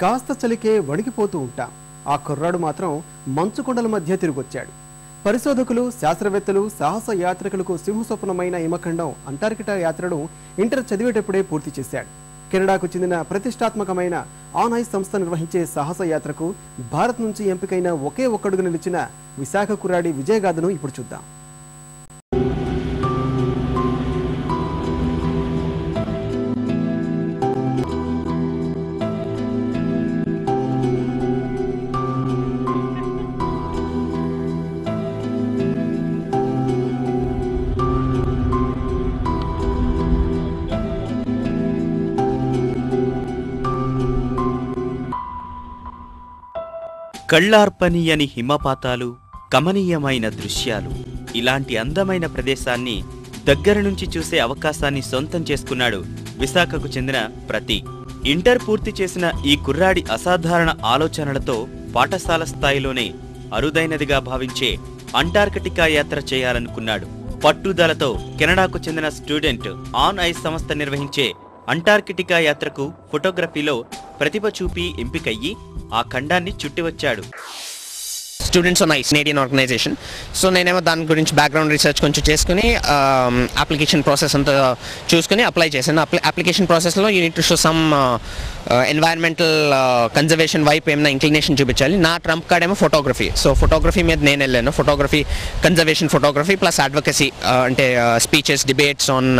కాస్త చలికే వణికిపోతూ ఉంటాం. ఆ కుర్రాడు మాత్రం మంచు కొండల మధ్య తిరిగొచ్చాడు. పరిశోధకులు, శాస్త్రవేత్తలు, సాహస యాత్రికులకు సింహస్వప్నమైన హిమఖండం అంటార్కిటా యాత్రను ఇంటర్ చదివేటప్పుడే పూర్తి చేశాడు. కెనడాకు చెందిన ప్రతిష్టాత్మకమైన ఆన్ ఐస్ సంస్థ నిర్వహించే సాహస యాత్రకు భారత్ నుంచి ఎంపికైన ఒకే ఒక్కడుగు నిలిచిన విశాఖ కుర్రాడి విజయగాథను ఇప్పుడు చూద్దాం. కళ్ళార్పనీయని హిమపాతాలు, కమనీయమైన దృశ్యాలు, ఇలాంటి అందమైన ప్రదేశాన్ని దగ్గర నుంచి చూసే అవకాశాన్ని సొంతం చేసుకున్నాడు విశాఖకు చెందిన ప్రతీక్. ఇంటర్ పూర్తి చేసిన ఈ కుర్రాడి అసాధారణ ఆలోచనలతో పాఠశాల స్థాయిలోనే అరుదైనదిగా భావించే అంటార్కిటికా యాత్ర చేయాలనుకున్నాడు. పట్టుదలతో కెనడాకు చెందిన స్టూడెంట్ ఆన్ ఐస్ సంస్థ నిర్వహించే అంటార్కిటికా యాత్రకు ఫోటోగ్రఫీలో ప్రతిభ చూపి ఎంపికయ్యి ఆ ఖండాన్ని చుట్టివచ్చాడు. Students on ice Canadian organization. So నేనేమో దాని గురించి బ్యాక్గ్రౌండ్ రీసెర్చ్ కొంచెం చేసుకుని అప్లికేషన్ ప్రాసెస్ అంతా చూసుకుని అప్లై చేశాను. అప్లికేషన్ ప్రాసెస్లో you need to show some environmental conservation వైపు ఏమైనా ఇంక్లినేషన్ చూపించాలి. నా ట్రంప్ కార్డ్ ఏమో ఫోటోగ్రఫీ. సో ఫోటోగ్రఫీ మీద నేను వెళ్ళాను. Photography, conservation photography plus advocacy, అంటే speeches, debates on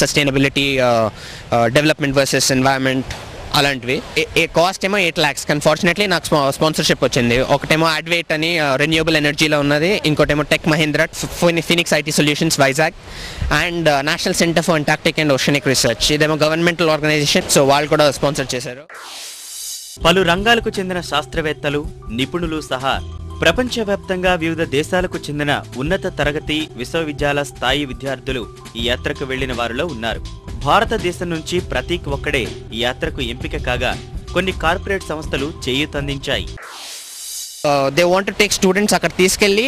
sustainability, development versus environment, అలాంటివి. కాస్ట్ ఏమో 8 lakhs. అన్ఫార్చునేట్లీ నాకు స్పాన్సర్షిప్ వచ్చింది. ఒకటేమో అడ్వేట్ అని రెన్యూబుల్ ఎనర్జీలో ఉన్నది, ఇంకోటేమో tech Mahindra, Phoenix IT solutions Vizag, and national centre for Antarctic and oceanic research. ఇదేమో గవర్నమెంటల్ ఆర్గనైజేషన్. సో వాళ్ళు కూడా స్పాన్సర్ చేశారు. పలు రంగాలకు చెందిన శాస్త్రవేత్తలు, నిపుణులు సహా ప్రపంచవ్యాప్తంగా వివిధ దేశాలకు చెందిన ఉన్నత తరగతి విశ్వవిద్యాలయ స్థాయి విద్యార్థులు ఈ యాత్రకు వెళ్లిన వారిలో ఉన్నారు. భారతదేశం నుంచి ప్రతీక్ ఒక్కడే ఈ యాత్రకు ఎంపిక కాగా కొన్ని కార్పొరేట్ సంస్థలు చేయూతందించాయి. They want to take students అక్కడ తీసుకెళ్ళి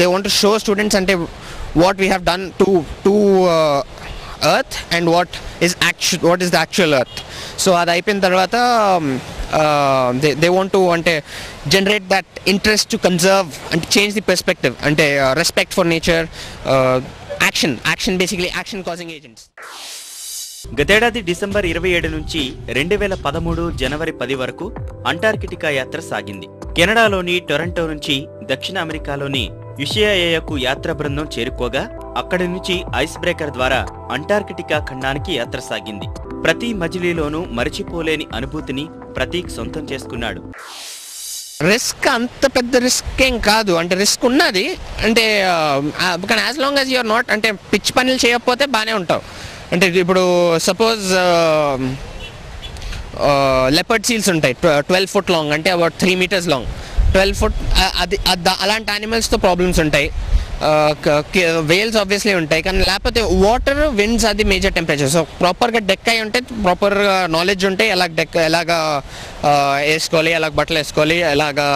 they want to show students అంటే what we have done to earth and what is the actual earth. So అది అయిపోయిన తర్వాత దే వాంట్ టు అంటే generate that interest to conserve అంటే change the perspective, అంటే respect for nature, action basically action causing agents. గతేడాది December 27 నుంచి 2013 జనవరి 10 వరకు Antarctica యాత్ర సాగింది. కెనడాలోని టొరంటో నుంచి దక్షిణ అమెరికాలోని యుషియాయాకు యాత్ర బృందం చేరుకోగా అక్కడి నుంచి ఐస్ బ్రేకర్ ద్వారా అంటార్కిటికా ఖండానికి యాత్ర సాగింది. ప్రతి మజిలీలోనూ మరిచిపోలేని అనుభూతిని ప్రతీక్ సొంతం చేసుకున్నాడు. రిస్క్ అంత పెద్ద రిస్క్ ఏం కాదు, అంటే రిస్క్ ఉన్నది, అంటే కానీ as long as you're not అంటే పిచ్చి పనులు చేయకపోతే బాగానే ఉంటావు. అంటే ఇప్పుడు సపోజ్ లెపర్డ్ సీల్స్ ఉంటాయి 12 foot లాంగ్, అంటే అబౌట్ 3 meters లాంగ్. 12 foot అది అలాంటి యానిమల్స్తో ప్రాబ్లమ్స్ ఉంటాయి. వేల్స్ ఆబ్వియస్లీ ఉంటాయి, కానీ లేకపోతే వాటర్, విండ్స్, అది మేజర్ టెంపరేచర్. సో ప్రాపర్గా డెక్ అయి ఉంటే, ప్రాపర్గా నాలెడ్జ్ ఉంటే ఎలాగా వేసుకోవాలి, ఎలాగ బట్టలు వేసుకోవాలి, ఎలాగా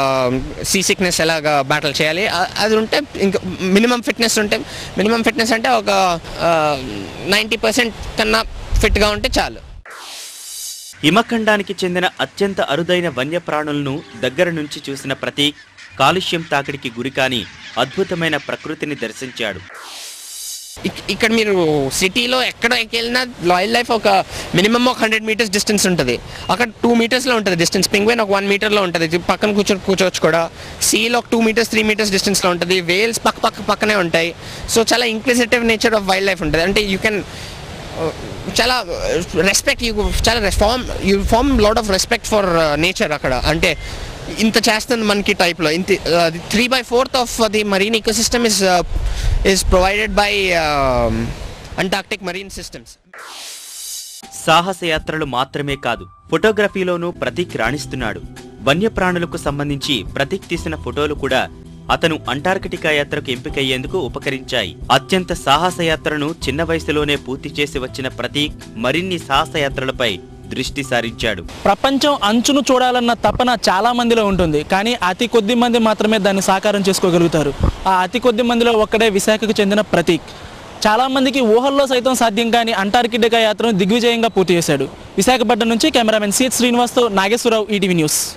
సీ సిక్నెస్ ఎలాగా బ్యాటిల్ చేయాలి, అది ఉంటే ఇంకా మినిమం ఫిట్నెస్ ఉంటే, మినిమం ఫిట్నెస్ అంటే ఒక 90% కన్నా ఫిట్గా ఉంటే చాలు. హిమఖండానికి చెందిన అత్యంత అరుదైన వన్యప్రాణులను దగ్గర నుంచి చూసిన ప్రతీక్ కాలుష్యం తాకిడికి గురికాని అద్భుతమైన ప్రకృతిని దర్శించాడు. ఇక్కడ మీరు సిటీలో ఎక్కడికి వెళ్ళినా వైల్డ్ లైఫ్ ఒక మినిమం ఒక 100 meters డిస్టెన్స్ ఉంటుంది. అక్కడ 2 meters ఉంటుంది డిస్టెన్స్. పింగ్విన్ ఒక 1 meter ఉంటుంది, పక్కన కూర్చోవచ్చు కూడా. సీలో ఒక 2 meters 3 meters డిస్టెన్స్లో ఉంటుంది. వేల్స్ పక్కనే ఉంటాయి. సో చాలా inquisitive nature of wild life ఉంటుంది. అంటే యూ కెన్ చాలా respect, you form lot of respect for nature అక్కడ. అంటే ఇంత చేస్తుంది మనకి టైప్లో. ఇంత 3/4 of the marine ecosystem is provided by Antarctic marine systems. సాహసయాత్రలు మాత్రమే కాదు, ఫోటోగ్రఫీలోనూ ప్రతీక్ రాణిస్తున్నాడు. వన్యప్రాణులకు సంబంధించి ప్రతీక్ తీసిన ఫోటోలు కూడా అతను అంటార్కిటికా యాత్రకు ఎంపికయ్యేందుకు ఉపకరించాయి. అత్యంత సాహసయాత్రను చిన్న వయసులోనే పూర్తి చేసి వచ్చిన ప్రతీక్ మరిన్ని సాహసయాత్రలపై దృష్టి సారించాడు. ప్రపంచం అంచును చూడాలన్న తపన చాలా మందిలో ఉంటుంది, కానీ అతి కొద్ది మంది మాత్రమే దాన్ని సాకారం చేసుకోగలుగుతారు. ఆ అతి కొద్ది మందిలో ఒక్కడే విశాఖకు చెందిన ప్రతీక్. చాలామందికి ఊహల్లో సైతం సాధ్యం కాని అంటార్కిటికా యాత్రను దిగ్విజయంగా పూర్తి చేశాడు. విశాఖపట్నం నుంచి కెమెరామెన్ సిహెచ్ శ్రీనివాస్తో నాగేశ్వరరావు, ఈటీవీ న్యూస్.